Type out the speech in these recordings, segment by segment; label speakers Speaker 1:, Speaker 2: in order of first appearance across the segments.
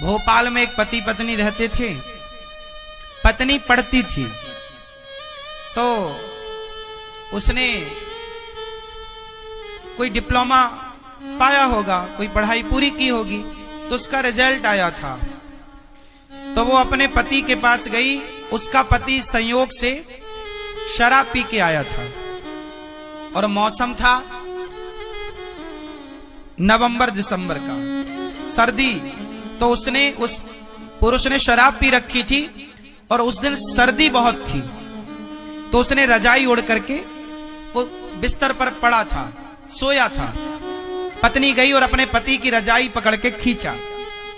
Speaker 1: भोपाल में एक पति पत्नी रहते थे। पत्नी पढ़ती थी तो उसने कोई डिप्लोमा पाया होगा, कोई पढ़ाई पूरी की होगी, तो उसका रिजल्ट आया था। तो वो अपने पति के पास गई। उसका पति संयोग से शराब पी के आया था और मौसम था नवंबर दिसंबर का, सर्दी। तो उसने, उस पुरुष ने शराब पी रखी थी और उस दिन सर्दी बहुत थी, तो उसने रजाई ओढ़ करके वो बिस्तर पर पड़ा था, सोया था। पत्नी गई और अपने पति की रजाई पकड़ के खींचा।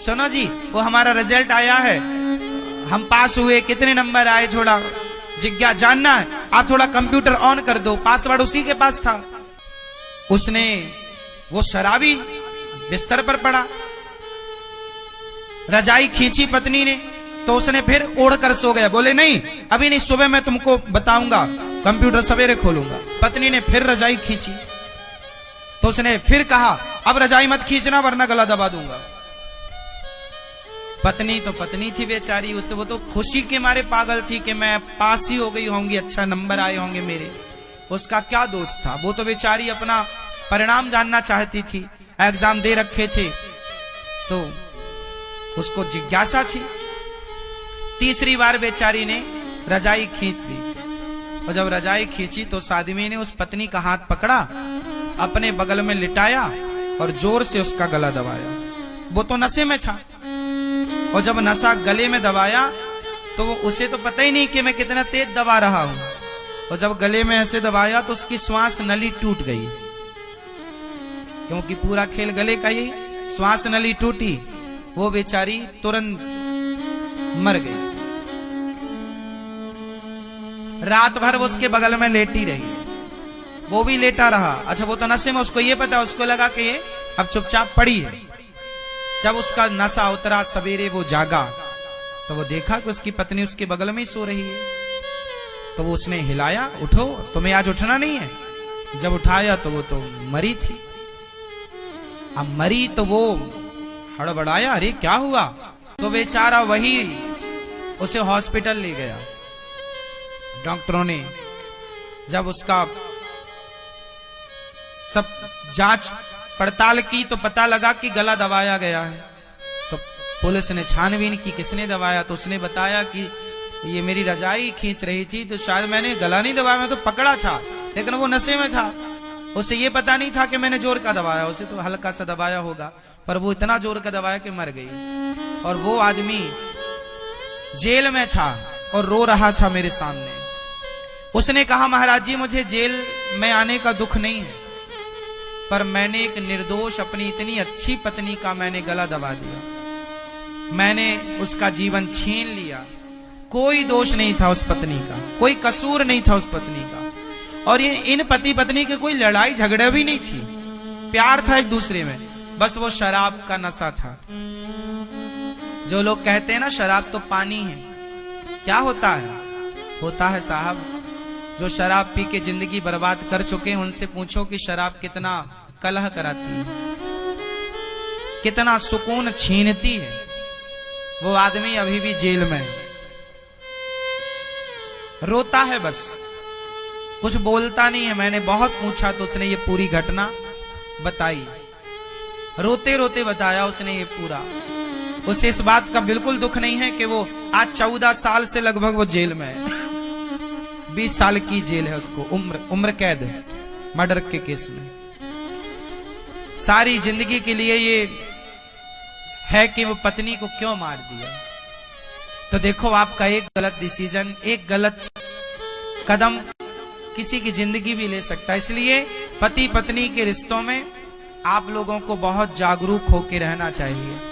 Speaker 1: सुनो जी, वो हमारा रिजल्ट आया है, हम पास हुए, कितने नंबर आए, थोड़ा जिज्ञासा जानना है, आप थोड़ा कंप्यूटर ऑन कर दो। पासवर्ड उसी के पास था। उसने, वो शराबी बिस्तर पर पड़ा, रजाई खींची पत्नी ने, तो उसने फिर ओढ़ कर सो गया। बोले नहीं, अभी नहीं, सुबह मैं तुमको बताऊंगा, कंप्यूटर सवेरे खोलूंगा। पत्नी ने फिर रजाई खींची तो उसने फिर कहा, अब रजाई मत खींचना वरना गला दबा दूंगा। पत्नी तो पत्नी थी बेचारी, उस तो वो तो खुशी के मारे पागल थी कि मैं पास ही हो गई होंगी, अच्छा नंबर आए होंगे मेरे। उसका क्या दोष था, वो तो बेचारी अपना परिणाम जानना चाहती थी, एग्जाम दे रखे थे तो उसको जिज्ञासा थी। तीसरी बार बेचारी ने रजाई खींच दी और जब रजाई खींची तो उस आदमी ने उस पत्नी का हाथ पकड़ा, अपने बगल में लिटाया और जोर से उसका गला दबाया। वो तो नशे में था और जब नशा गले में दबाया तो उसे तो पता ही नहीं कि मैं कितना तेज दबा रहा हूं, और जब गले में ऐसे दबाया तो उसकी श्वास नली टूट गई, क्योंकि पूरा खेल गले का ही। श्वास नली टूटी, वो बेचारी तुरंत मर गई। रात भर वो उसके बगल में लेटी रही, वो भी लेटा रहा। अच्छा, वो तो नशे में, उसको ये पता, उसको लगा कि ये अब चुपचाप पड़ी है। जब उसका नशा उतरा, सवेरे वो जागा तो वो देखा कि उसकी पत्नी उसके बगल में ही सो रही है। तो वो उसने हिलाया, उठो, तुम्हें आज उठना नहीं है। जब उठाया तो वो तो मरी थी। अब मरी तो वो हड़बड़ाया, अरे क्या हुआ? तो बेचारा वही उसे हॉस्पिटल ले गया। डॉक्टरों ने जब उसका सब जांच पड़ताल की तो पता लगा कि गला दबाया गया है। तो पुलिस ने छानबीन की, किसने दबाया, तो उसने बताया कि ये मेरी रजाई खींच रही थी तो शायद मैंने गला नहीं दबाया, मैं तो पकड़ा था, लेकिन वो नशे में था, उसे ये पता नहीं था कि मैंने जोर का दबाया, उसे तो हल्का सा दबाया होगा, पर वो इतना जोर का दबाया कि मर गई। और वो आदमी जेल में था और रो रहा था मेरे सामने। उसने कहा, महाराज जी, मुझे जेल में आने का दुख नहीं है, पर मैंने एक निर्दोष, अपनी इतनी अच्छी पत्नी का मैंने गला दबा दिया, मैंने उसका जीवन छीन लिया। कोई दोष नहीं था उस पत्नी का, कोई कसूर नहीं था उस पत्नी का, और ये इन पति पत्नी के कोई लड़ाई झगड़ा भी नहीं थी, प्यार था एक दूसरे में, बस वो शराब का नशा था। जो लोग कहते हैं ना शराब तो पानी है, क्या होता है? होता है साहब, जो शराब पी के जिंदगी बर्बाद कर चुके हैं उनसे पूछो कि शराब कितना कलह कराती है, कितना सुकून छीनती है। वो आदमी अभी भी जेल में रोता है, बस कुछ बोलता नहीं है। मैंने बहुत पूछा तो उसने ये पूरी घटना बताई, रोते रोते बताया उसने ये पूरा। उसे इस बात का बिल्कुल दुख नहीं है कि वो आज 14 साल से लगभग वो जेल में है। 20 साल की जेल है उसको, उम्र कैद है मर्डर के केस में। सारी जिंदगी के लिए ये है कि वो पत्नी को क्यों मार दिया। तो देखो, आपका एक गलत डिसीजन, एक गलत कदम किसी की जिंदगी भी ले सकता है। इसलिए पति पत्नी के रिश्तों में आप लोगों को बहुत जागरूक होकर रहना चाहिए।